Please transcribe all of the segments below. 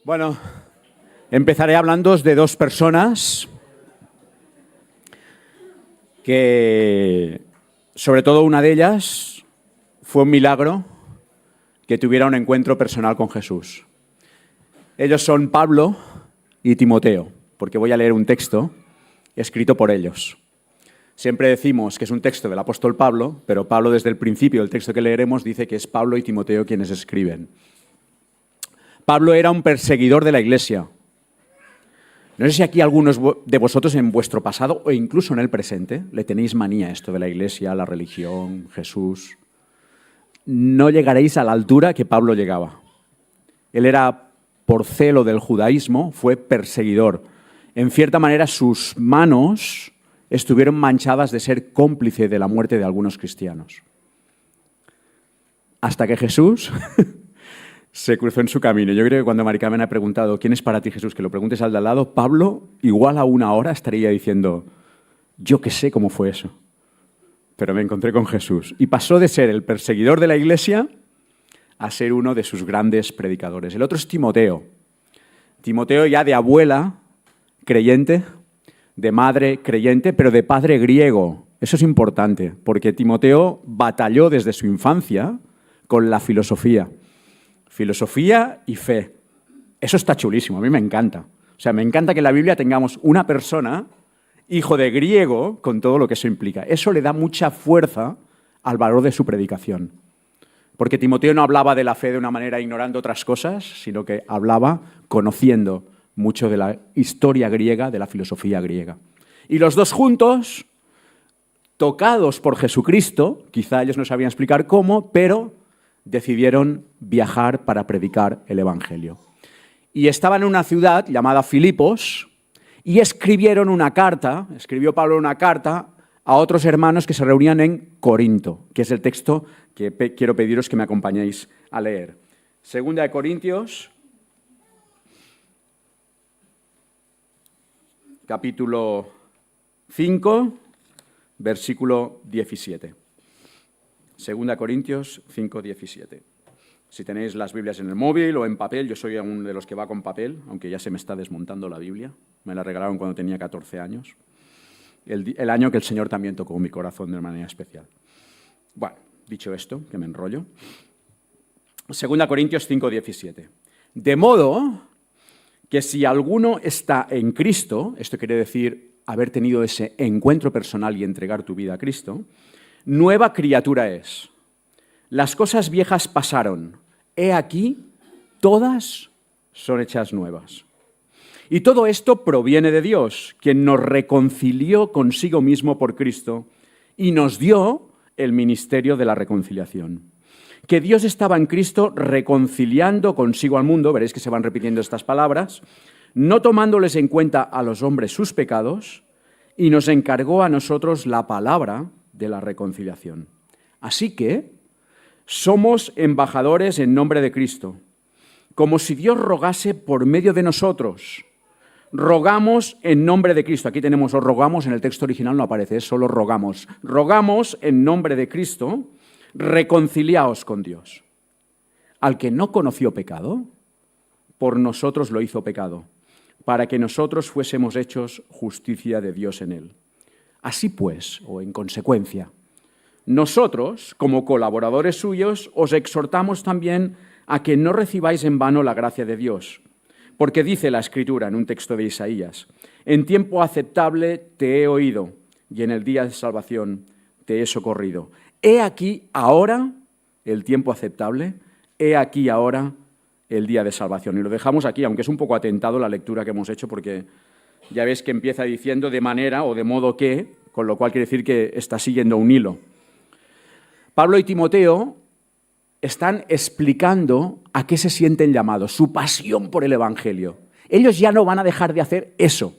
Bueno, empezaré hablando de dos personas que, sobre todo una de ellas, fue un milagro que tuviera un encuentro personal con Jesús. Ellos son Pablo y Timoteo, porque voy a leer un texto escrito por ellos. Siempre decimos que es un texto del apóstol Pablo, pero Pablo desde el principio del texto que leeremos dice que es Pablo y Timoteo quienes escriben. Pablo era un perseguidor de la iglesia. No sé si aquí algunos de vosotros en vuestro pasado o incluso en el presente le tenéis manía a esto de la iglesia, la religión, Jesús. No llegaréis a la altura que Pablo llegaba. Él era, por celo del judaísmo, fue perseguidor. En cierta manera, sus manos estuvieron manchadas de ser cómplice de la muerte de algunos cristianos. Hasta que Jesús se cruzó en su camino. Yo creo que cuando Mari Carmen ha preguntado ¿quién es para ti Jesús? Que lo preguntes al de al lado, Pablo, igual a una hora estaría diciendo yo qué sé cómo fue eso. Pero me encontré con Jesús. Y pasó de ser el perseguidor de la iglesia a ser uno de sus grandes predicadores. El otro es Timoteo. Timoteo ya de abuela creyente, de madre creyente, pero de padre griego. Eso es importante, porque Timoteo batalló desde su infancia con la filosofía. Filosofía y fe. Eso está chulísimo, a mí me encanta. O sea, me encanta que en la Biblia tengamos una persona, hijo de griego, con todo lo que eso implica. Eso le da mucha fuerza al valor de su predicación. Porque Timoteo no hablaba de la fe de una manera ignorando otras cosas, sino que hablaba conociendo mucho de la historia griega, de la filosofía griega. Y los dos juntos, tocados por Jesucristo, quizá ellos no sabían explicar cómo, pero decidieron viajar para predicar el Evangelio. Y estaban en una ciudad llamada Filipos y escribieron una carta, escribió Pablo una carta a otros hermanos que se reunían en Corinto, que es el texto que quiero pediros que me acompañéis a leer. Segunda de Corintios, capítulo 5, versículo 17. 2 Corintios 5, 17. Si tenéis las Biblias en el móvil o en papel, yo soy uno de los que va con papel, aunque ya se me está desmontando la Biblia. Me la regalaron cuando tenía 14 años. El año que el Señor también tocó mi corazón de manera especial. Bueno, dicho esto, que me enrollo. 2 Corintios 5, 17. De modo que si alguno está en Cristo, esto quiere decir haber tenido ese encuentro personal y entregar tu vida a Cristo, nueva criatura es. Las cosas viejas pasaron. He aquí, todas son hechas nuevas. Y todo esto proviene de Dios, quien nos reconcilió consigo mismo por Cristo y nos dio el ministerio de la reconciliación. Que Dios estaba en Cristo reconciliando consigo al mundo, veréis que se van repitiendo estas palabras, no tomándoles en cuenta a los hombres sus pecados, y nos encargó a nosotros la palabra de la reconciliación. Así que somos embajadores en nombre de Cristo, como si Dios rogase por medio de nosotros. Rogamos en nombre de Cristo. Aquí tenemos os rogamos, en el texto original no aparece, es solo rogamos. Rogamos en nombre de Cristo, reconciliaos con Dios. Al que no conoció pecado, por nosotros lo hizo pecado, para que nosotros fuésemos hechos justicia de Dios en él. Así pues, o en consecuencia, nosotros, como colaboradores suyos, os exhortamos también a que no recibáis en vano la gracia de Dios, porque dice la Escritura en un texto de Isaías, en tiempo aceptable te he oído y en el día de salvación te he socorrido. He aquí ahora el tiempo aceptable, he aquí ahora el día de salvación. Y lo dejamos aquí, aunque es un poco atentado la lectura que hemos hecho, porque ya ves que empieza diciendo de manera o de modo que, con lo cual quiere decir que está siguiendo un hilo. Pablo y Timoteo están explicando a qué se sienten llamados, su pasión por el Evangelio. Ellos ya no van a dejar de hacer eso,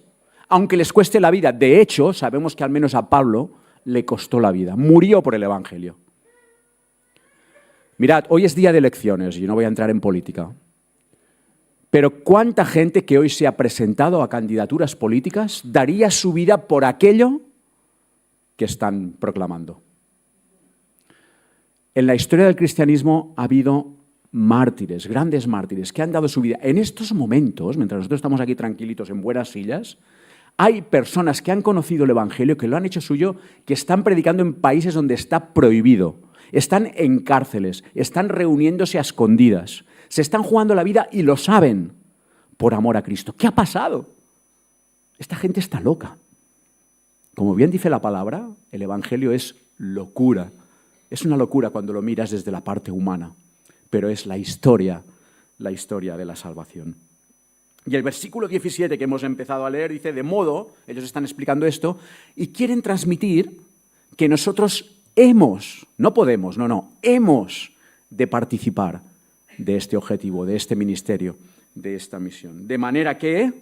aunque les cueste la vida. De hecho, sabemos que al menos a Pablo le costó la vida, murió por el Evangelio. Mirad, hoy es día de elecciones, y no voy a entrar en política, pero ¿cuánta gente que hoy se ha presentado a candidaturas políticas daría su vida por aquello que están proclamando? En la historia del cristianismo ha habido mártires, grandes mártires, que han dado su vida. En estos momentos, mientras nosotros estamos aquí tranquilitos en buenas sillas, hay personas que han conocido el Evangelio, que lo han hecho suyo, que están predicando en países donde está prohibido. Están en cárceles, están reuniéndose a escondidas, se están jugando la vida y lo saben por amor a Cristo. ¿Qué ha pasado? Esta gente está loca. Como bien dice la palabra, el Evangelio es locura. Es una locura cuando lo miras desde la parte humana, pero es la historia de la salvación. Y el versículo 17 que hemos empezado a leer dice, de modo, ellos están explicando esto, y quieren transmitir que nosotros hemos de participar de este objetivo, de este ministerio, de esta misión. De manera que,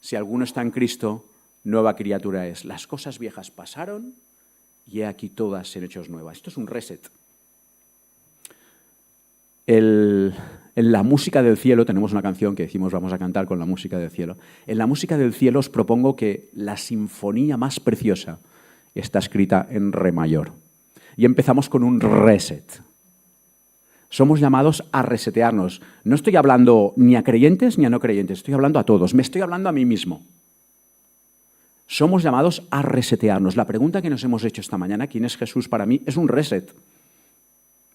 si alguno está en Cristo, nueva criatura es. Las cosas viejas pasaron y he aquí todas se han hecho nuevas. Esto es un reset. En la música del cielo, tenemos una canción que decimos vamos a cantar con la música del cielo. En la música del cielo os propongo que la sinfonía más preciosa está escrita en re mayor. Y empezamos con un reset. Somos llamados a resetearnos. No estoy hablando ni a creyentes ni a no creyentes, estoy hablando a todos. Me estoy hablando a mí mismo. Somos llamados a resetearnos. La pregunta que nos hemos hecho esta mañana, ¿quién es Jesús para mí? Es un reset.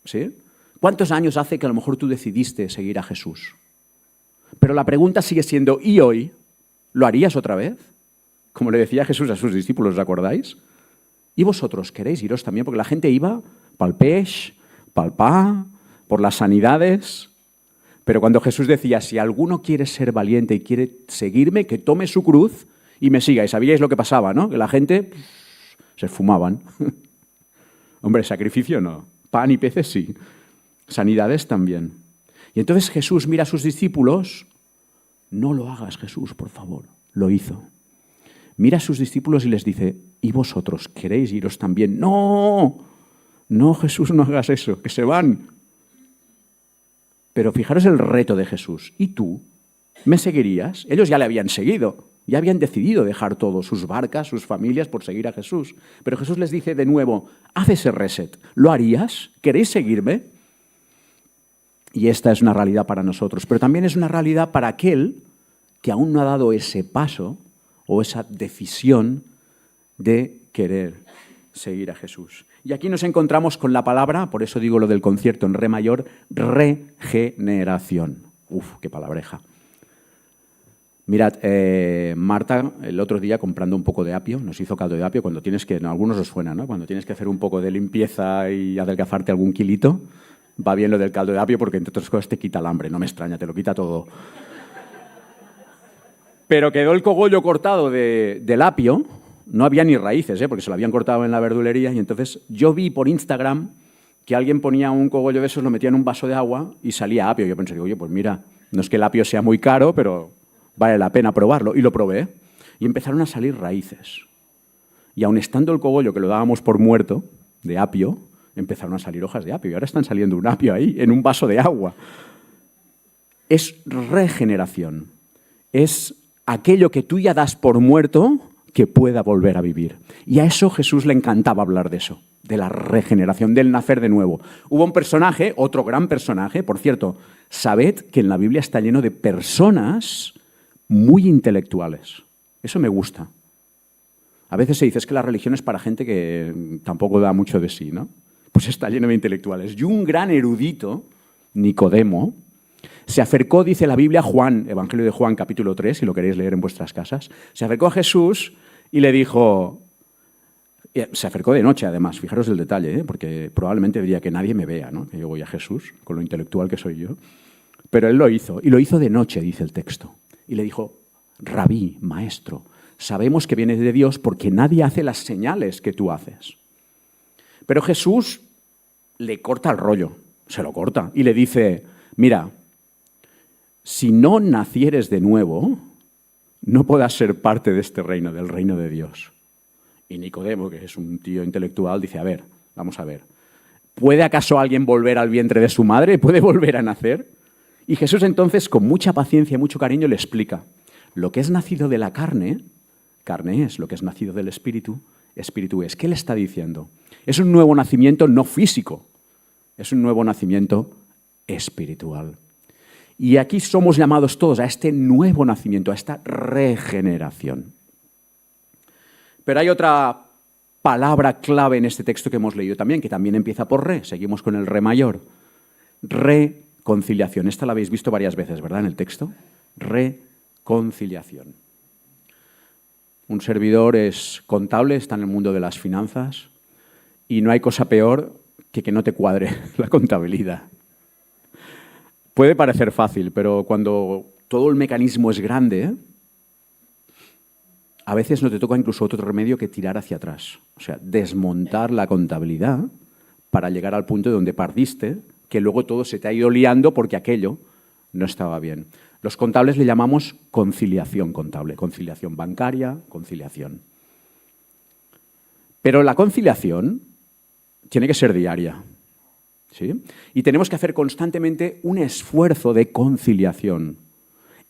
¿Sí? ¿Cuántos años hace que a lo mejor tú decidiste seguir a Jesús? Pero la pregunta sigue siendo, ¿y hoy? ¿Lo harías otra vez? Como le decía Jesús a sus discípulos, ¿os acordáis? ¿Y vosotros queréis iros también? Porque la gente iba pa'l peix, pa'l pa, por las sanidades. Pero cuando Jesús decía, si alguno quiere ser valiente y quiere seguirme, que tome su cruz y me siga. Y sabíais lo que pasaba, ¿no? Que la gente se esfumaban. Hombre, sacrificio no. Pan y peces sí. Sanidades también. Y entonces Jesús mira a sus discípulos. No lo hagas, Jesús, por favor. Lo hizo. Mira a sus discípulos y les dice, ¿y vosotros queréis iros también? No, no, Jesús, no hagas eso, que se van. Pero fijaros el reto de Jesús. ¿Y tú? ¿Me seguirías? Ellos ya le habían seguido, ya habían decidido dejar todo, sus barcas, sus familias, por seguir a Jesús. Pero Jesús les dice de nuevo, haz ese reset. ¿Lo harías? ¿Queréis seguirme? Y esta es una realidad para nosotros, pero también es una realidad para aquel que aún no ha dado ese paso o esa decisión de querer seguir a Jesús. Y aquí nos encontramos con la palabra, por eso digo lo del concierto en re mayor, regeneración. Uf, qué palabreja. Mirad, Marta el otro día comprando un poco de apio, nos hizo caldo de apio cuando tienes que, no, a algunos os suena, ¿no? Cuando tienes que hacer un poco de limpieza y adelgazarte algún kilito, va bien lo del caldo de apio porque entre otras cosas te quita el hambre, no me extraña, te lo quita todo. Pero quedó el cogollo cortado del apio, no había ni raíces, porque se lo habían cortado en la verdulería, y entonces yo vi por Instagram que alguien ponía un cogollo de esos, lo metía en un vaso de agua y salía apio. Yo pensé, oye, pues mira, no es que el apio sea muy caro, pero vale la pena probarlo. Y lo probé y empezaron a salir raíces. Y aun estando el cogollo, que lo dábamos por muerto, de apio, empezaron a salir hojas de apio. Y ahora están saliendo un apio ahí, en un vaso de agua. Es regeneración. Es aquello que tú ya das por muerto que pueda volver a vivir. Y a eso Jesús le encantaba hablar de eso, de la regeneración, del nacer de nuevo. Hubo un personaje, otro gran personaje, por cierto, sabed que en la Biblia está lleno de personas muy intelectuales. Eso me gusta. A veces se dice es que la religión es para gente que tampoco da mucho de sí, ¿no? Pues está lleno de intelectuales. Y un gran erudito, Nicodemo, se acercó, dice la Biblia, Juan, Evangelio de Juan, capítulo 3, si lo queréis leer en vuestras casas, se acercó a Jesús y le dijo, se acercó de noche además, fijaros el detalle, porque probablemente diría que nadie me vea, ¿no? Que yo voy a Jesús, con lo intelectual que soy yo, pero él lo hizo, y lo hizo de noche, dice el texto, y le dijo, Rabí, maestro, sabemos que vienes de Dios porque nadie hace las señales que tú haces. Pero Jesús le corta el rollo, se lo corta, y le dice, mira, si no nacieres de nuevo, no podrás ser parte de este reino, del reino de Dios. Y Nicodemo, que es un tío intelectual, dice, a ver, vamos a ver, ¿puede acaso alguien volver al vientre de su madre? ¿Puede volver a nacer? Y Jesús entonces, con mucha paciencia y mucho cariño, le explica, lo que es nacido de la carne, carne es, lo que es nacido del espíritu, espíritu es. ¿Qué le está diciendo? Es un nuevo nacimiento no físico, es un nuevo nacimiento espiritual. Y aquí somos llamados todos a este nuevo nacimiento, a esta regeneración. Pero hay otra palabra clave en este texto que hemos leído también, que también empieza por re. Seguimos con el re mayor. Reconciliación. Esta la habéis visto varias veces, ¿verdad? En el texto. Reconciliación. Un servidor es contable, está en el mundo de las finanzas y no hay cosa peor que no te cuadre la contabilidad. Puede parecer fácil, pero cuando todo el mecanismo es grande, a veces no te toca incluso otro remedio que tirar hacia atrás. O sea, desmontar la contabilidad para llegar al punto donde perdiste, que luego todo se te ha ido liando porque aquello no estaba bien. Los contables le llamamos conciliación contable, conciliación bancaria, conciliación. Pero la conciliación tiene que ser diaria, ¿sí? Y tenemos que hacer constantemente un esfuerzo de conciliación.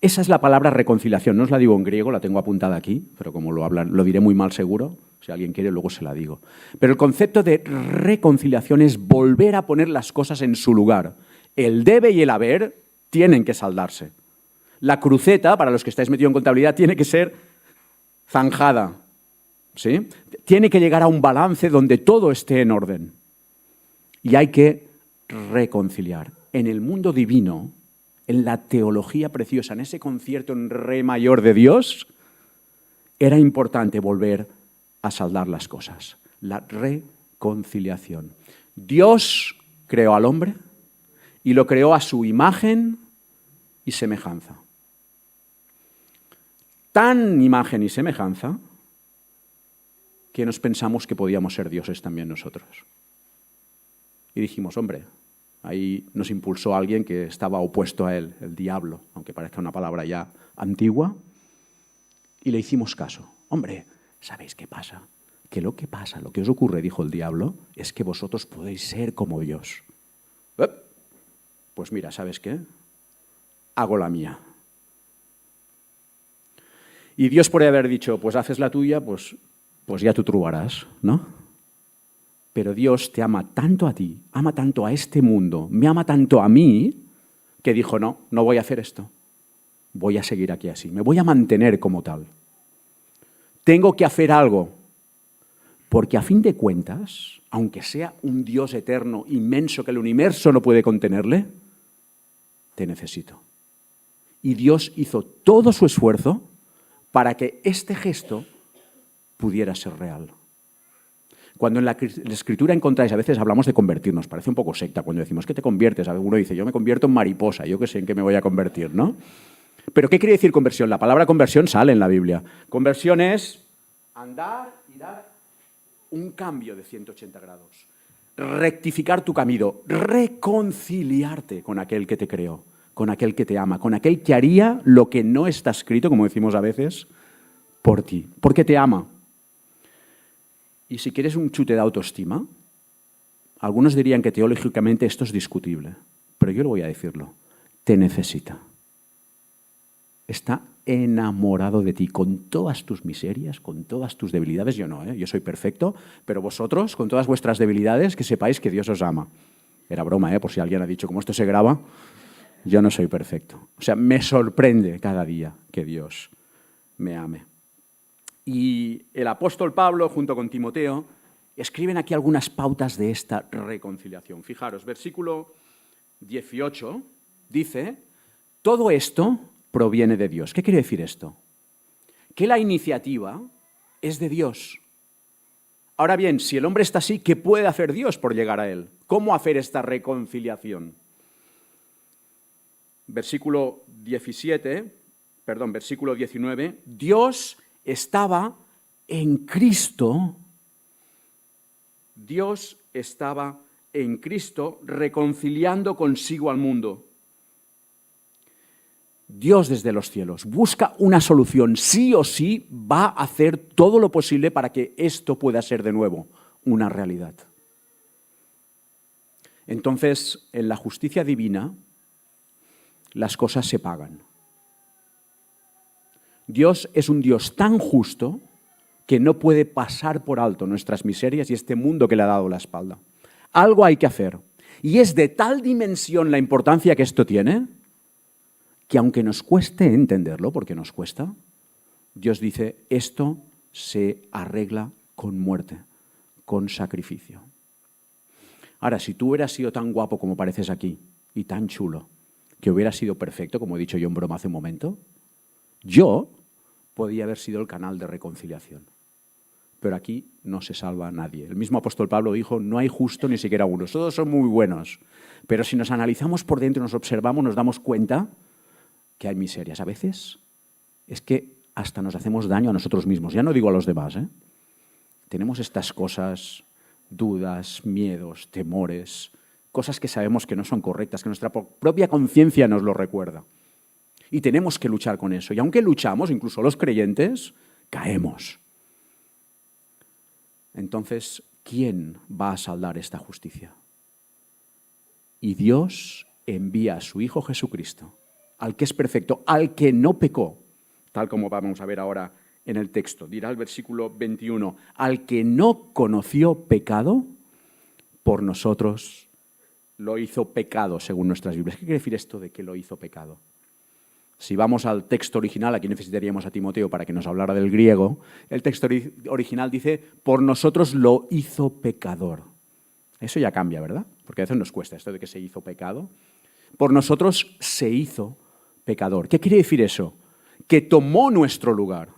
Esa es la palabra reconciliación. No os la digo en griego, la tengo apuntada aquí, pero como lo diré muy mal seguro, si alguien quiere luego se la digo. Pero el concepto de reconciliación es volver a poner las cosas en su lugar. El debe y el haber tienen que saldarse. La cruceta, para los que estáis metidos en contabilidad, tiene que ser zanjada, ¿sí? Tiene que llegar a un balance donde todo esté en orden. Y hay que reconciliar. En el mundo divino, en la teología preciosa, en ese concierto en re mayor de Dios, era importante volver a saldar las cosas. La reconciliación. Dios creó al hombre y lo creó a su imagen y semejanza. Tan imagen y semejanza que nos pensamos que podíamos ser dioses también nosotros. Y dijimos, hombre, ahí nos impulsó alguien que estaba opuesto a él, el diablo, aunque parezca una palabra ya antigua, y le hicimos caso. Hombre, ¿sabéis qué pasa? Que lo que os ocurre, dijo el diablo, es que vosotros podéis ser como Dios. Pues mira, ¿sabes qué? Hago la mía. Y Dios podría haber dicho, pues haces la tuya, pues ya tú trobarás, ¿no? Pero Dios te ama tanto a ti, ama tanto a este mundo, me ama tanto a mí, que dijo, no voy a hacer esto. Voy a seguir aquí así, me voy a mantener como tal. Tengo que hacer algo, porque a fin de cuentas, aunque sea un Dios eterno, inmenso, que el universo no puede contenerle, te necesito. Y Dios hizo todo su esfuerzo para que este gesto pudiera ser real. Cuando en la Escritura encontráis, a veces hablamos de convertirnos, parece un poco secta cuando decimos que te conviertes. Alguno dice, yo me convierto en mariposa, yo que sé en qué me voy a convertir, ¿no? Pero ¿qué quiere decir conversión? La palabra conversión sale en la Biblia. Conversión es andar y dar un cambio de 180 grados. Rectificar tu camino, reconciliarte con aquel que te creó, con aquel que te ama, con aquel que haría lo que no está escrito, como decimos a veces, por ti, porque te ama. Y si quieres un chute de autoestima, algunos dirían que teológicamente esto es discutible, pero yo lo voy a decirlo, te necesita. Está enamorado de ti, con todas tus miserias, con todas tus debilidades. Yo no, yo soy perfecto, pero vosotros, con todas vuestras debilidades, que sepáis que Dios os ama. Era broma, por si alguien ha dicho, como esto se graba, yo no soy perfecto. O sea, me sorprende cada día que Dios me ame. Y el apóstol Pablo, junto con Timoteo, escriben aquí algunas pautas de esta reconciliación. Fijaros, versículo 18 dice, todo esto proviene de Dios. ¿Qué quiere decir esto? Que la iniciativa es de Dios. Ahora bien, si el hombre está así, ¿qué puede hacer Dios por llegar a él? ¿Cómo hacer esta reconciliación? Versículo 19, Dios estaba en Cristo. Dios estaba en Cristo reconciliando consigo al mundo. Dios desde los cielos busca una solución, sí o sí va a hacer todo lo posible para que esto pueda ser de nuevo una realidad. Entonces, en la justicia divina, las cosas se pagan. Dios es un Dios tan justo que no puede pasar por alto nuestras miserias y este mundo que le ha dado la espalda. Algo hay que hacer. Y es de tal dimensión la importancia que esto tiene, que aunque nos cueste entenderlo, porque nos cuesta, Dios dice, esto se arregla con muerte, con sacrificio. Ahora, si tú hubieras sido tan guapo como pareces aquí, y tan chulo, que hubieras sido perfecto, como he dicho yo en broma hace un momento, yo podía haber sido el canal de reconciliación. Pero aquí no se salva a nadie. El mismo apóstol Pablo dijo, no hay justo ni siquiera uno, todos son muy buenos. Pero si nos analizamos por dentro, nos observamos, nos damos cuenta que hay miserias. A veces es que hasta nos hacemos daño a nosotros mismos. Ya no digo a los demás, ¿eh? Tenemos estas cosas, dudas, miedos, temores, cosas que sabemos que no son correctas, que nuestra propia conciencia nos lo recuerda. Y tenemos que luchar con eso. Y aunque luchamos, incluso los creyentes, caemos. Entonces, ¿quién va a saldar esta justicia? Y Dios envía a su Hijo Jesucristo, al que es perfecto, al que no pecó, tal como vamos a ver ahora en el texto. Dirá el versículo 21, al que no conoció pecado, por nosotros lo hizo pecado, según nuestras Biblias. ¿Qué quiere decir esto de que lo hizo pecado? Si vamos al texto original, aquí necesitaríamos a Timoteo para que nos hablara del griego, el texto original dice, por nosotros lo hizo pecador. Eso ya cambia, ¿verdad? Porque a veces nos cuesta esto de que se hizo pecado. Por nosotros se hizo pecador. ¿Qué quiere decir eso? Que tomó nuestro lugar.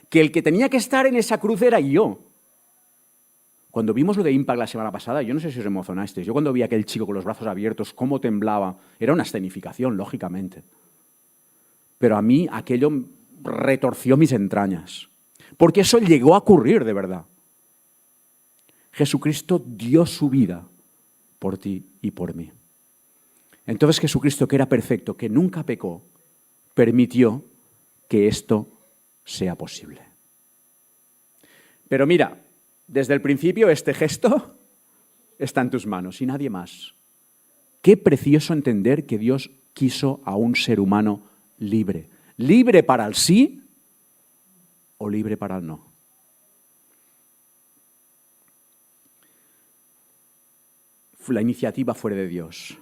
Que el que tenía que estar en esa cruz era yo. Cuando vimos lo de Impact la semana pasada, yo no sé si os emocionasteis, yo cuando vi a aquel chico con los brazos abiertos, cómo temblaba, era una escenificación, lógicamente. Pero a mí aquello retorció mis entrañas, porque eso llegó a ocurrir de verdad. Jesucristo dio su vida por ti y por mí. Entonces Jesucristo, que era perfecto, que nunca pecó, permitió que esto sea posible. Pero mira, desde el principio este gesto está en tus manos y nadie más. Qué precioso entender que Dios quiso a un ser humano libre. Libre para el sí o libre para el no. La iniciativa fue de Dios,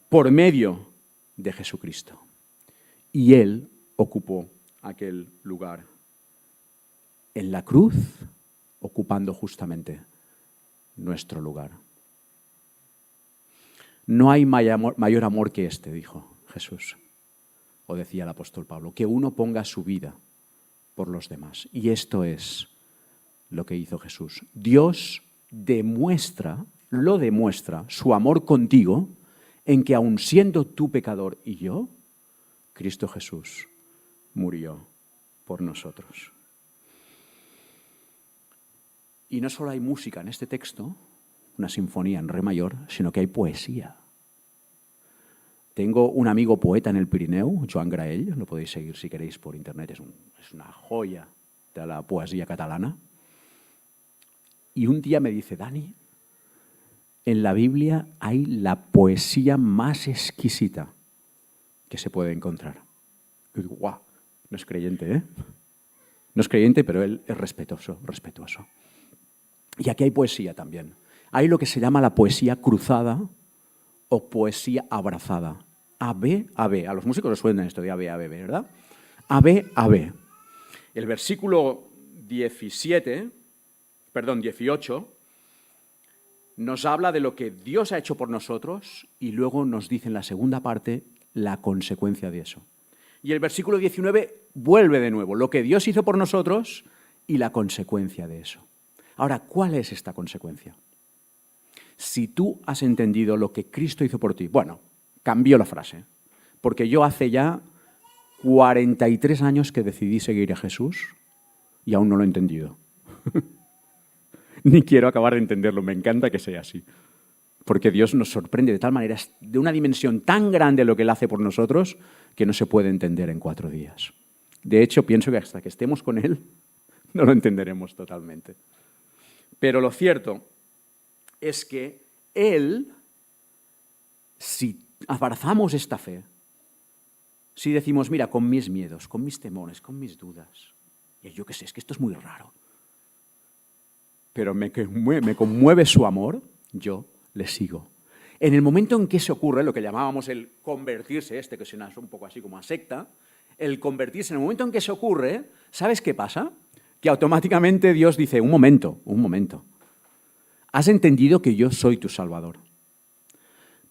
por medio de Jesucristo. Y Él ocupó aquel lugar en la cruz, ocupando justamente nuestro lugar. No hay mayor amor que este, dijo Jesús, o decía el apóstol Pablo, que uno ponga su vida por los demás. Y esto es lo que hizo Jesús. Dios lo demuestra su amor contigo en que aun siendo tú pecador y yo, Cristo Jesús murió por nosotros. Y no solo hay música en este texto, una sinfonía en re mayor, sino que hay poesía. Tengo un amigo poeta en el Pirineu, Joan Graell, lo podéis seguir si queréis por internet, es una joya de la poesía catalana. Y un día me dice, Dani, en la Biblia hay la poesía más exquisita que se puede encontrar. Y digo, guau, no es creyente, ¿eh? No es creyente, pero él es respetuoso. Y aquí hay poesía también. Hay lo que se llama la poesía cruzada o poesía abrazada. AB, AB. A los músicos les suena esto de AB, AB, ¿verdad? AB, AB. El versículo 18 nos habla de lo que Dios ha hecho por nosotros y luego nos dice en la segunda parte la consecuencia de eso. Y el versículo 19 vuelve de nuevo, lo que Dios hizo por nosotros y la consecuencia de eso. Ahora, ¿cuál es esta consecuencia? Si tú has entendido lo que Cristo hizo por ti, bueno, cambió la frase, porque yo hace ya 43 años que decidí seguir a Jesús y aún no lo he entendido. Ni quiero acabar de entenderlo, me encanta que sea así. Porque Dios nos sorprende de tal manera, de una dimensión tan grande lo que Él hace por nosotros, que no se puede entender en 4 días. De hecho, pienso que hasta que estemos con Él, no lo entenderemos totalmente. Pero lo cierto es que Él, si abrazamos esta fe, si decimos, mira, con mis miedos, con mis temores, con mis dudas, y yo qué sé, es que esto es muy raro, pero me conmueve su amor, yo le sigo. En el momento en que se ocurre, lo que llamábamos el convertirse, que suena un poco así como a secta, el convertirse, en el momento en que se ocurre, ¿sabes qué pasa? Que automáticamente Dios dice, un momento, has entendido que yo soy tu Salvador,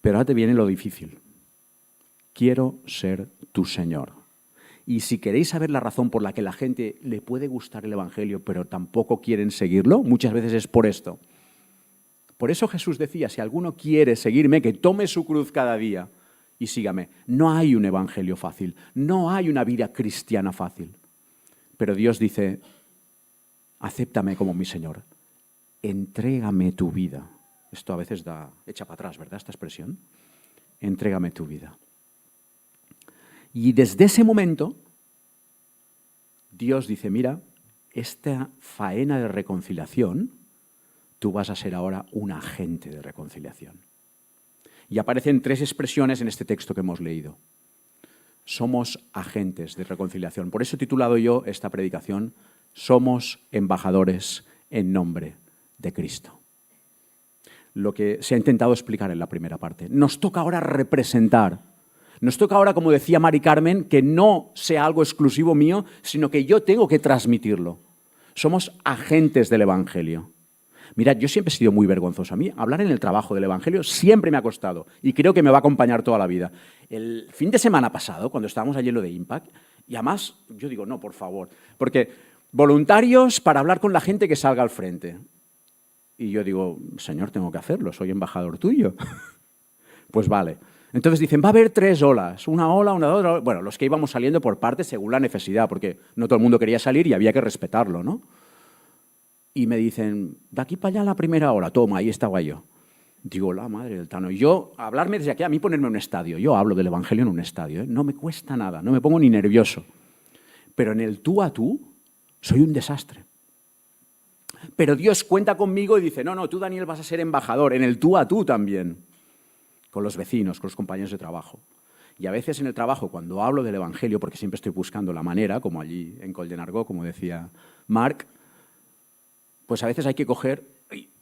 pero ahora te viene lo difícil. Quiero ser tu Señor. Y si queréis saber la razón por la que la gente le puede gustar el Evangelio, pero tampoco quieren seguirlo, muchas veces es por esto. Por eso Jesús decía, si alguno quiere seguirme, que tome su cruz cada día y sígame. No hay un Evangelio fácil, no hay una vida cristiana fácil. Pero Dios dice, acéptame como mi Señor, entrégame tu vida. Esto a veces echa para atrás, ¿verdad? Esta expresión. Entrégame tu vida. Y desde ese momento, Dios dice, mira, esta faena de reconciliación, tú vas a ser ahora un agente de reconciliación. Y aparecen 3 expresiones en este texto que hemos leído. Somos agentes de reconciliación. Por eso he titulado yo esta predicación, Somos embajadores en nombre de Cristo. Lo que se ha intentado explicar en la primera parte. Nos toca ahora representar. Nos toca ahora, como decía Mari Carmen, que no sea algo exclusivo mío, sino que yo tengo que transmitirlo. Somos agentes del Evangelio. Mirad, yo siempre he sido muy vergonzoso. A mí hablar en el trabajo del Evangelio siempre me ha costado y creo que me va a acompañar toda la vida. El fin de semana pasado, cuando estábamos allí en lo de Impact, y además yo digo, no, por favor, porque voluntarios para hablar con la gente que salga al frente. Y yo digo, Señor, tengo que hacerlo, soy embajador tuyo. Pues vale. Entonces dicen, va a haber 3 olas, una ola, una otra. Bueno, los que íbamos saliendo por partes según la necesidad, porque no todo el mundo quería salir y había que respetarlo, ¿no? Y me dicen, de aquí para allá la primera ola, toma, ahí estaba yo. Digo, la madre del Tano. Y yo, hablarme desde aquí, a mí ponerme en un estadio, yo hablo del Evangelio en un estadio, ¿eh? No me cuesta nada, no me pongo ni nervioso. Pero en el tú a tú, soy un desastre. Pero Dios cuenta conmigo y dice, no, tú, Daniel, vas a ser embajador, en el tú a tú también. Con los vecinos, con los compañeros de trabajo. Y a veces en el trabajo, cuando hablo del Evangelio, porque siempre estoy buscando la manera, como allí en Col de Nargó, como decía Marc, pues a veces hay que coger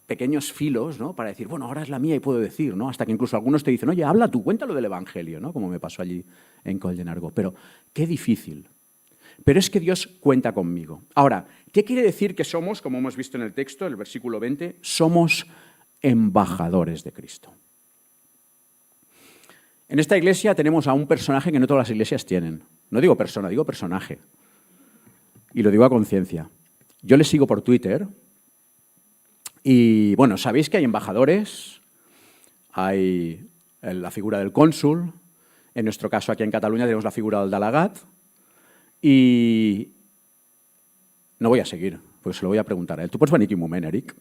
pequeños filos, ¿no? Para decir, bueno, ahora es la mía y puedo decir, ¿no? Hasta que incluso algunos te dicen, oye, habla tú, cuéntalo del Evangelio, ¿no? Como me pasó allí en Col de Nargó. Pero qué difícil. Pero es que Dios cuenta conmigo. Ahora, ¿qué quiere decir que somos, como hemos visto en el texto, el versículo 20? Somos embajadores de Cristo. En esta iglesia tenemos a un personaje que no todas las iglesias tienen. No digo persona, digo personaje. Y lo digo a conciencia. Yo le sigo por Twitter y, bueno, sabéis que hay embajadores, hay la figura del cónsul, en nuestro caso aquí en Cataluña tenemos la figura del delegat y no voy a seguir, pues se lo voy a preguntar a él. Tú puedes venir aquí un moment, Eric.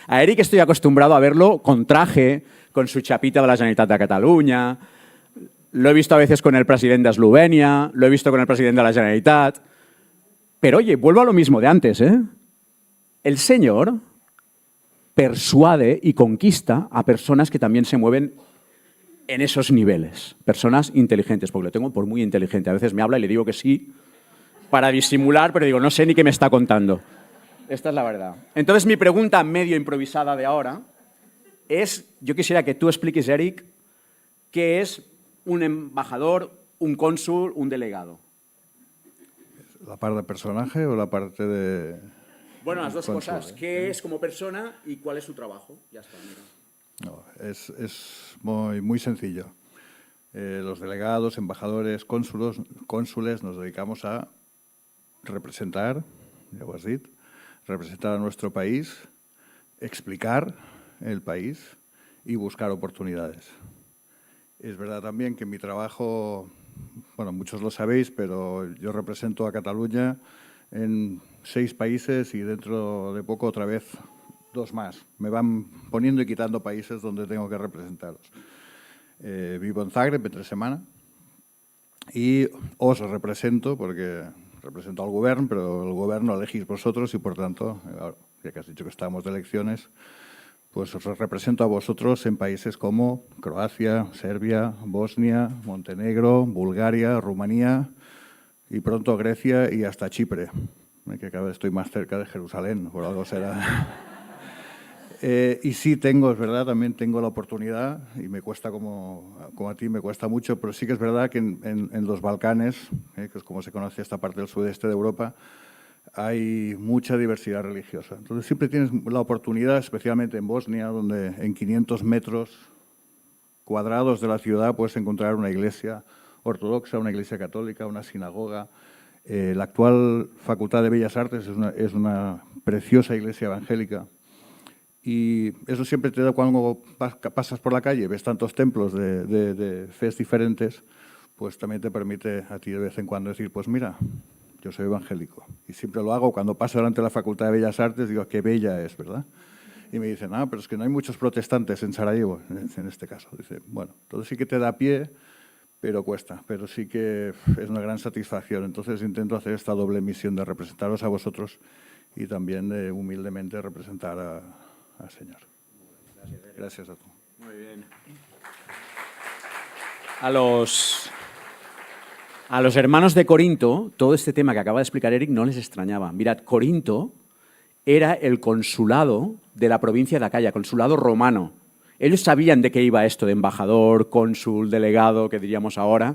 A Eric estoy acostumbrado a verlo con traje, con su chapita de la Generalitat de Cataluña. Lo he visto a veces con el presidente de Eslovenia, lo he visto con el presidente de la Generalitat. Pero oye, vuelvo a lo mismo de antes, ¿eh? El Señor persuade y conquista a personas que también se mueven en esos niveles. Personas inteligentes, porque lo tengo por muy inteligente. A veces me habla y le digo que sí para disimular, pero digo, no sé ni qué me está contando. Esta es la verdad. Entonces mi pregunta medio improvisada de ahora es, yo quisiera que tú expliques, Eric, qué es un embajador, un cónsul, un delegado. ¿La parte de personaje o la parte de...? Bueno, las dos cosas. ¿Qué es como persona y cuál es su trabajo? Ya está, mira. No, es muy sencillo. Los delegados, embajadores, cónsules nos dedicamos a representar, ja ho has dit, representar a nuestro país, explicar el país y buscar oportunidades. Es verdad también que mi trabajo, bueno, muchos lo sabéis, pero yo represento a Cataluña en 6 países y dentro de poco otra vez 2 más. Me van poniendo y quitando países donde tengo que representarlos. Vivo en Zagreb entre semana y os represento porque represento al gobierno, pero el gobierno elegís vosotros y, por tanto, ya que has dicho que estamos de elecciones, pues os represento a vosotros en países como Croacia, Serbia, Bosnia, Montenegro, Bulgaria, Rumanía y pronto Grecia y hasta Chipre, que cada vez estoy más cerca de Jerusalén, por algo será. Y sí tengo, es verdad, también tengo la oportunidad, y me cuesta como a ti, me cuesta mucho, pero sí que es verdad que en los Balcanes, que es como se conoce esta parte del sudeste de Europa, hay mucha diversidad religiosa. Entonces siempre tienes la oportunidad, especialmente en Bosnia, donde en 500 metros cuadrados de la ciudad puedes encontrar una iglesia ortodoxa, una iglesia católica, una sinagoga. La actual Facultad de Bellas Artes es una preciosa iglesia evangélica. Y eso siempre te da cuando pasas por la calle, ves tantos templos de fes diferentes, pues también te permite a ti de vez en cuando decir, pues mira, yo soy evangélico. Y siempre lo hago cuando paso delante de la Facultad de Bellas Artes, digo, qué bella es, ¿verdad? Y me dicen, pero es que no hay muchos protestantes en Sarajevo, en este caso. Dice, bueno, entonces sí que te da pie, pero cuesta, pero sí que es una gran satisfacción. Entonces intento hacer esta doble misión de representaros a vosotros y también de humildemente representar al Señor. Gracias a tú. Muy bien. A los hermanos de Corinto, todo este tema que acaba de explicar Eric no les extrañaba. Mirad, Corinto era el consulado de la provincia de Acaya, consulado romano. Ellos sabían de qué iba esto, de embajador, cónsul, delegado, que diríamos ahora.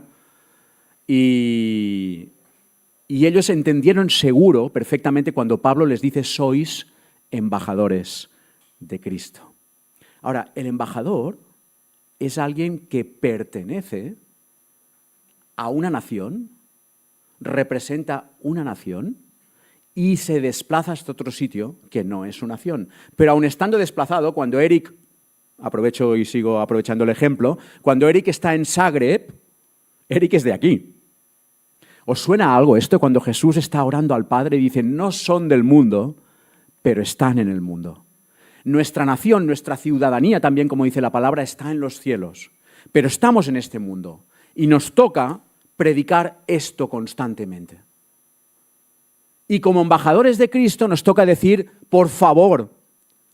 Y ellos entendieron seguro, perfectamente, cuando Pablo les dice, sois embajadores de Cristo. Ahora, el embajador es alguien que pertenece a una nación, representa una nación y se desplaza hasta otro sitio que no es su nación. Pero aun estando desplazado, cuando Eric, aprovecho y sigo aprovechando el ejemplo, cuando Eric está en Zagreb, Eric es de aquí. ¿Os suena algo esto cuando Jesús está orando al Padre y dice, no son del mundo, pero están en el mundo? Nuestra nación, nuestra ciudadanía también, como dice la palabra, está en los cielos. Pero estamos en este mundo y nos toca predicar esto constantemente. Y como embajadores de Cristo nos toca decir, por favor,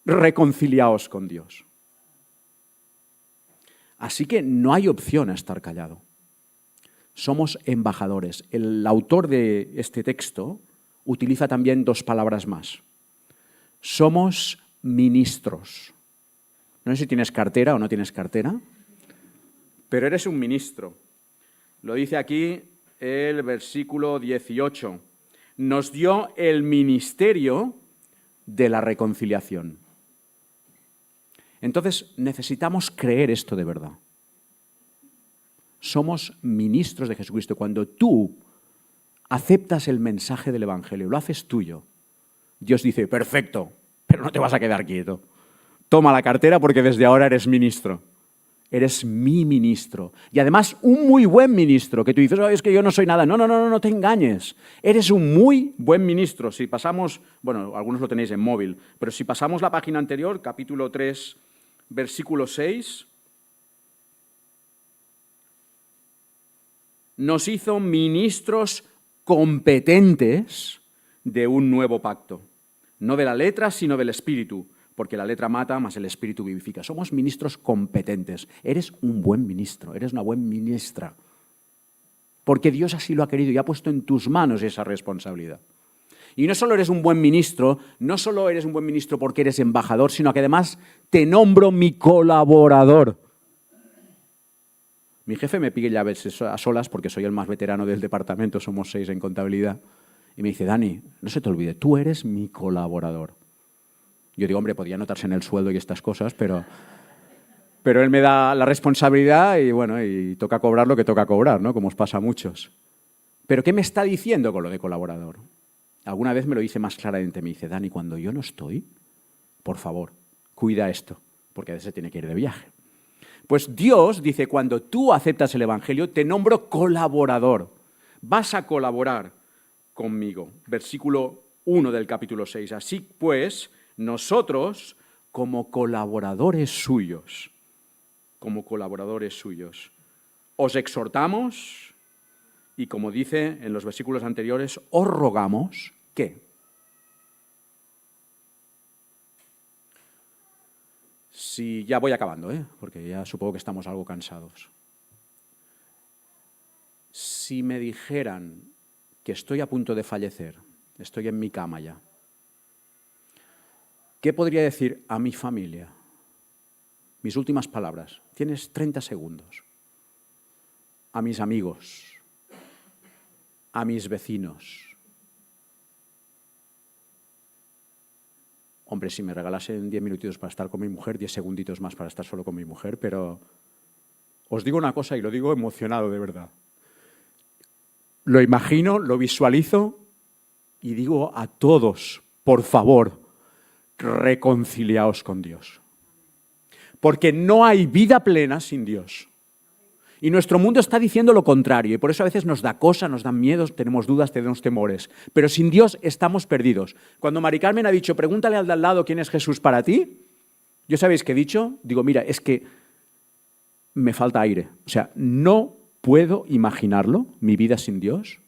reconciliaos con Dios. Así que no hay opción a estar callado. Somos embajadores. El autor de este texto utiliza también dos palabras más. Somos ministros. No sé si tienes cartera o no tienes cartera, pero eres un ministro. Lo dice aquí el versículo 18. Nos dio el ministerio de la reconciliación. Entonces, necesitamos creer esto de verdad. Somos ministros de Jesucristo. Cuando tú aceptas el mensaje del Evangelio, lo haces tuyo, Dios dice, perfecto, pero no te vas a quedar quieto. Toma la cartera porque desde ahora eres ministro. Eres mi ministro. Y además un muy buen ministro, que tú dices, es que yo no soy nada. No te engañes. Eres un muy buen ministro. Si pasamos, bueno, algunos lo tenéis en móvil, pero si pasamos la página anterior, capítulo 3, versículo 6, nos hizo ministros competentes de un nuevo pacto. No de la letra, sino del espíritu. Porque la letra mata, más el espíritu vivifica. Somos ministros competentes. Eres un buen ministro, eres una buena ministra. Porque Dios así lo ha querido y ha puesto en tus manos esa responsabilidad. Y no solo eres un buen ministro, no solo eres un buen ministro porque eres embajador, sino que además te nombro mi colaborador. Mi jefe me pide ya a solas porque soy el más veterano del departamento, somos 6 en contabilidad. Y me dice, Dani, no se te olvide, tú eres mi colaborador. Yo digo, hombre, podría notarse en el sueldo y estas cosas, pero él me da la responsabilidad y bueno, y toca cobrar lo que toca cobrar, ¿no? Como os pasa a muchos. ¿Pero qué me está diciendo con lo de colaborador? Alguna vez me lo dice más claramente, me dice, Dani, cuando yo no estoy, por favor, cuida esto, porque a veces tiene que ir de viaje. Pues Dios dice, cuando tú aceptas el Evangelio, te nombro colaborador. Vas a colaborar conmigo. Versículo 1 del capítulo 6. Así pues, nosotros, como colaboradores suyos, os exhortamos y, como dice en los versículos anteriores, os rogamos que si ya voy acabando, porque ya supongo que estamos algo cansados. Si me dijeran que estoy a punto de fallecer, estoy en mi cama ya, ¿Qué podría decir a mi familia? Mis últimas palabras. Tienes 30 segundos. A mis amigos, a mis vecinos. Hombre, si me regalasen 10 minutitos para estar con mi mujer, 10 segunditos más para estar solo con mi mujer, pero os digo una cosa y lo digo emocionado de verdad. Lo imagino, lo visualizo y digo a todos, por favor, reconciliaos con Dios. Porque no hay vida plena sin Dios. Y nuestro mundo está diciendo lo contrario, y por eso a veces nos da cosa, nos dan miedos, tenemos dudas, tenemos temores. Pero sin Dios estamos perdidos. Cuando Mari Carmen ha dicho, pregúntale al de al lado quién es Jesús para ti, ¿yo sabéis qué he dicho? Digo, mira, es que me falta aire. O sea, no puedo imaginarlo, mi vida sin Dios,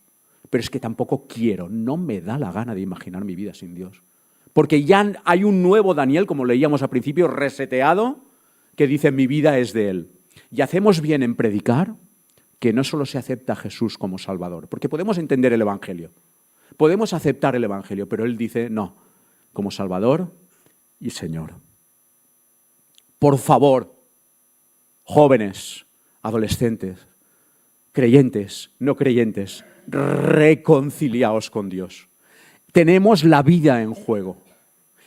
pero es que tampoco quiero, no me da la gana de imaginar mi vida sin Dios. Porque ya hay un nuevo Daniel, como leíamos al principio, reseteado, que dice, mi vida es de Él. Y hacemos bien en predicar que no solo se acepta a Jesús como Salvador, porque podemos entender el Evangelio, podemos aceptar el Evangelio, pero Él dice, no, como Salvador y Señor. Por favor, jóvenes, adolescentes, creyentes, no creyentes, reconciliaos con Dios. Tenemos la vida en juego.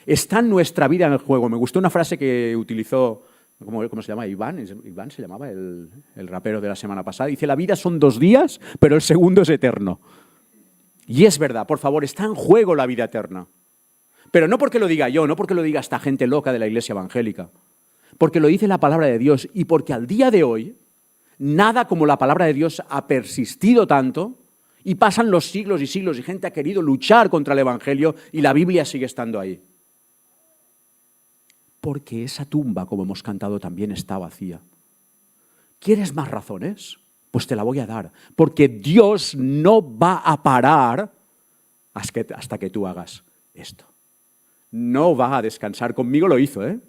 Está nuestra vida en el juego. Me gustó una frase que utilizó, ¿cómo se llama? Iván se llamaba el rapero de la semana pasada. Dice, la vida son 2 días, pero el segundo es eterno. Y es verdad, por favor, está en juego la vida eterna. Pero no porque lo diga yo, no porque lo diga esta gente loca de la iglesia evangélica. Porque lo dice la palabra de Dios y porque al día de hoy, nada como la palabra de Dios ha persistido tanto y pasan los siglos y siglos y gente ha querido luchar contra el Evangelio y la Biblia sigue estando ahí. Porque esa tumba, como hemos cantado, también está vacía. ¿Quieres más razones? Pues te la voy a dar. Porque Dios no va a parar hasta que tú hagas esto. No va a descansar. Conmigo lo hizo, ¿eh?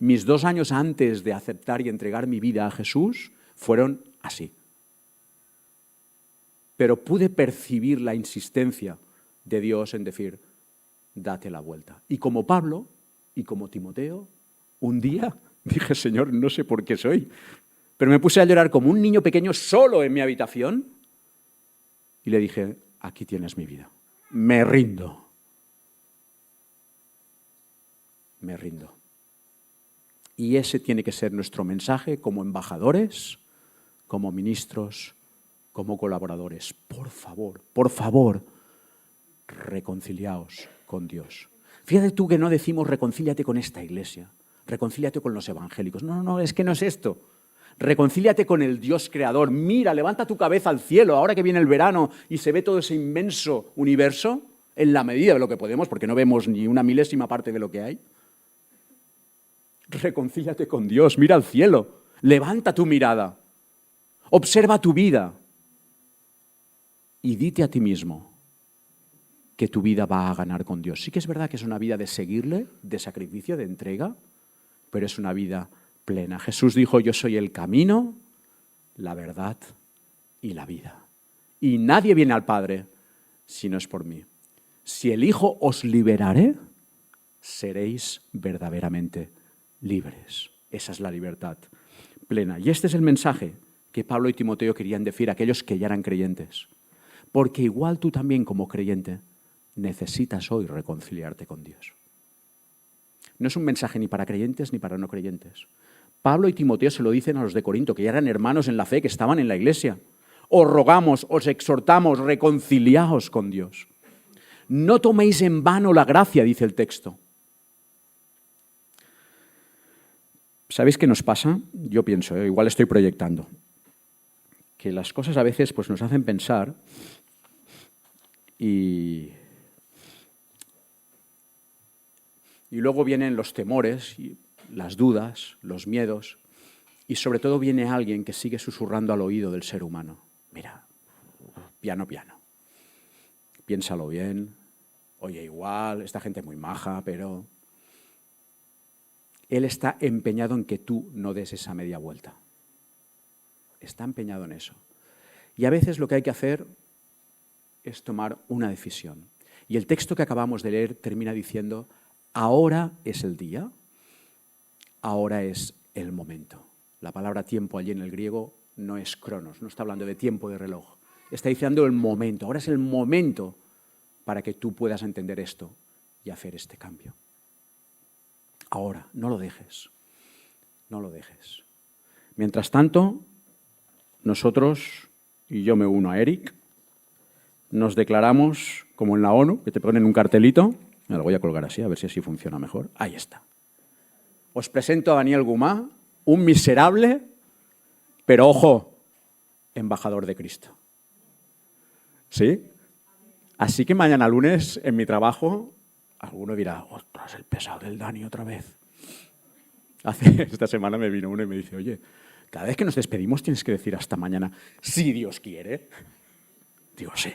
Mis 2 años antes de aceptar y entregar mi vida a Jesús fueron así. Pero pude percibir la insistencia de Dios en decir, date la vuelta. Y como Pablo y como Timoteo, un día dije, Señor, no sé por qué soy, pero me puse a llorar como un niño pequeño solo en mi habitación y le dije, aquí tienes mi vida. Me rindo. Me rindo. Y ese tiene que ser nuestro mensaje como embajadores, como ministros, como colaboradores. Por favor, reconciliaos con Dios. Fíjate tú que no decimos reconcíliate con esta iglesia, reconcíliate con los evangélicos. No, es que no es esto. Reconcíliate con el Dios creador. Mira, levanta tu cabeza al cielo, ahora que viene el verano y se ve todo ese inmenso universo, en la medida de lo que podemos, porque no vemos ni una milésima parte de lo que hay. Reconcíliate con Dios, mira al cielo, levanta tu mirada, observa tu vida y dite a ti mismo que tu vida va a ganar con Dios. Sí que es verdad que es una vida de seguirle, de sacrificio, de entrega, pero es una vida plena. Jesús dijo, yo soy el camino, la verdad y la vida. Y nadie viene al Padre si no es por mí. Si el Hijo os liberare, seréis verdaderamente libres. Esa es la libertad plena. Y este es el mensaje que Pablo y Timoteo querían decir a aquellos que ya eran creyentes. Porque igual tú también como creyente necesitas hoy reconciliarte con Dios. No es un mensaje ni para creyentes ni para no creyentes. Pablo y Timoteo se lo dicen a los de Corinto, que ya eran hermanos en la fe, que estaban en la iglesia. Os rogamos, os exhortamos, reconciliaos con Dios. No toméis en vano la gracia, dice el texto. ¿Sabéis qué nos pasa? Yo pienso, igual estoy proyectando, que las cosas a veces pues, nos hacen pensar y luego vienen los temores, y las dudas, los miedos, y sobre todo viene alguien que sigue susurrando al oído del ser humano. Mira, piano, piénsalo bien, oye, igual, esta gente es muy maja, pero él está empeñado en que tú no des esa media vuelta. Está empeñado en eso. Y a veces lo que hay que hacer es tomar una decisión. Y el texto que acabamos de leer termina diciendo, Ahora es el día, ahora es el momento. La palabra tiempo allí en el griego no es cronos, no está hablando de tiempo de reloj. Está diciendo el momento. Ahora es el momento para que tú puedas entender esto y hacer este cambio. Ahora, no lo dejes. No lo dejes. Mientras tanto, nosotros, y yo me uno a Eric, nos declaramos como en la ONU, que te ponen un cartelito. Me lo voy a colgar así, a ver si así funciona mejor. Ahí está. Os presento a Daniel Gumá, un miserable, pero ojo, embajador de Cristo. ¿Sí? Así que mañana lunes, en mi trabajo, alguno dirá, ostras, el pesado del Dani otra vez. Esta semana me vino uno y me dice, oye, cada vez que nos despedimos tienes que decir hasta mañana, si Dios quiere. Digo, sí.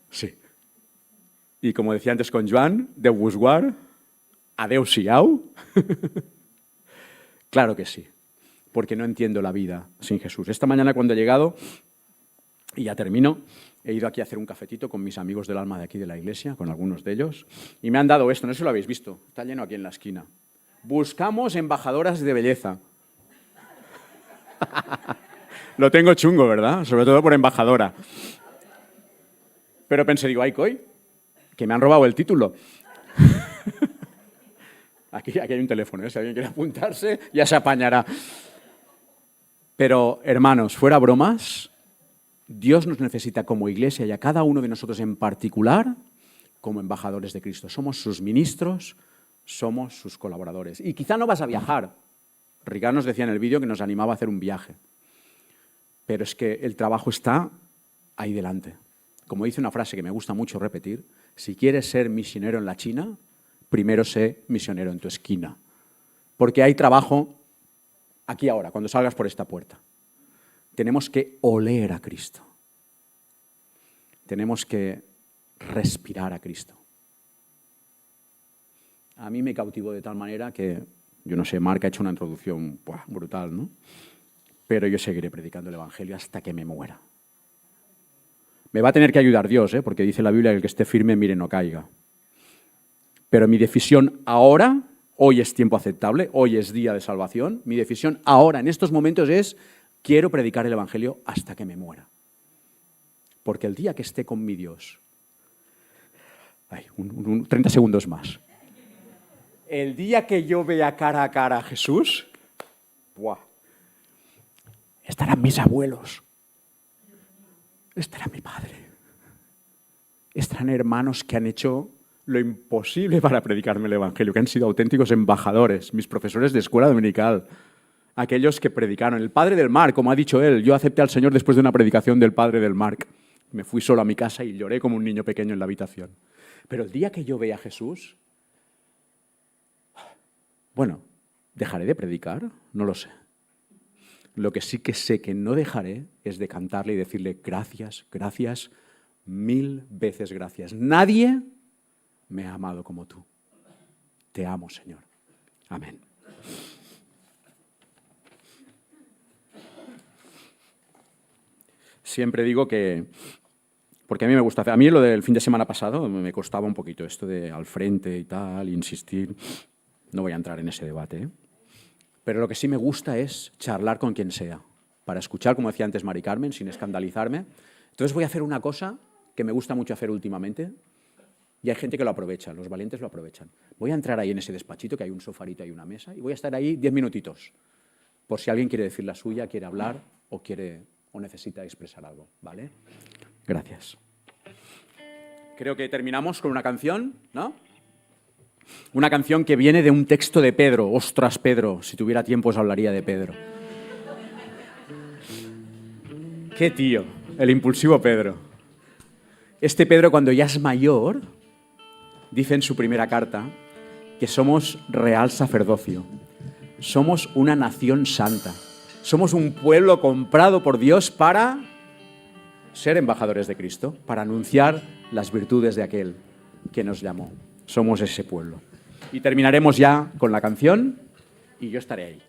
Sí. Y como decía antes con Joan, de Busguar, adeu-siau. Claro que sí, porque no entiendo la vida sin Jesús. Esta mañana cuando he llegado, y ya termino, he ido aquí a hacer un cafetito con mis amigos del alma de aquí de la iglesia, con algunos de ellos, y me han dado esto, no sé si lo habéis visto, está lleno aquí en la esquina. Buscamos embajadoras de belleza. Lo tengo chungo, ¿verdad? Sobre todo por embajadora. Pero pensé, digo, ay, coy, que me han robado el título. Aquí hay un teléfono, ¿eh? Si alguien quiere apuntarse, ya se apañará. Pero, hermanos, fuera bromas, Dios nos necesita como iglesia y a cada uno de nosotros en particular como embajadores de Cristo. Somos sus ministros, somos sus colaboradores. Y quizá no vas a viajar. Ricard nos decía en el vídeo que nos animaba a hacer un viaje. Pero es que el trabajo está ahí delante. Como dice una frase que me gusta mucho repetir, si quieres ser misionero en la China, primero sé misionero en tu esquina. Porque hay trabajo aquí ahora, cuando salgas por esta puerta. Tenemos que oler a Cristo. Tenemos que respirar a Cristo. A mí me cautivó de tal manera que, yo no sé, Marc ha hecho una introducción brutal, ¿no? Pero yo seguiré predicando el Evangelio hasta que me muera. Me va a tener que ayudar Dios, porque dice la Biblia que el que esté firme, mire, no caiga. Pero mi decisión ahora, hoy es tiempo aceptable, hoy es día de salvación, mi decisión ahora, en estos momentos es, quiero predicar el Evangelio hasta que me muera. Porque el día que esté con mi Dios, 30 segundos más, el día que yo vea cara a cara a Jesús, estarán mis abuelos, estará mi padre, estarán hermanos que han hecho lo imposible para predicarme el Evangelio, que han sido auténticos embajadores, mis profesores de escuela dominical, aquellos que predicaron. El padre del Marc, como ha dicho él, yo acepté al Señor después de una predicación del padre del Marc. Me fui solo a mi casa y lloré como un niño pequeño en la habitación. Pero el día que yo vea a Jesús, bueno, ¿dejaré de predicar? No lo sé. Lo que sí que sé que no dejaré es de cantarle y decirle gracias, gracias, 1000 veces gracias. Nadie me ha amado como tú. Te amo, Señor. Amén. Siempre digo que, porque a mí me gusta hacer, a mí lo del fin de semana pasado me costaba un poquito esto de al frente y tal, insistir. No voy a entrar en ese debate, ¿eh? Pero lo que sí me gusta es charlar con quien sea, para escuchar, como decía antes Mari Carmen, sin escandalizarme. Entonces voy a hacer una cosa que me gusta mucho hacer últimamente, y hay gente que lo aprovecha, los valientes lo aprovechan. Voy a entrar ahí en ese despachito, que hay un sofarito y una mesa, y voy a estar ahí 10 minutitos, por si alguien quiere decir la suya, quiere hablar o necesita expresar algo, ¿vale? Gracias. Creo que terminamos con una canción, ¿no? Una canción que viene de un texto de Pedro. Ostras, Pedro, si tuviera tiempo os hablaría de Pedro. ¡Qué tío! El impulsivo Pedro. Este Pedro, cuando ya es mayor, dice en su primera carta que somos real sacerdocio, somos una nación santa, somos un pueblo comprado por Dios para ser embajadores de Cristo, para anunciar las virtudes de aquel que nos llamó. Somos ese pueblo. Y terminaremos ya con la canción y yo estaré ahí.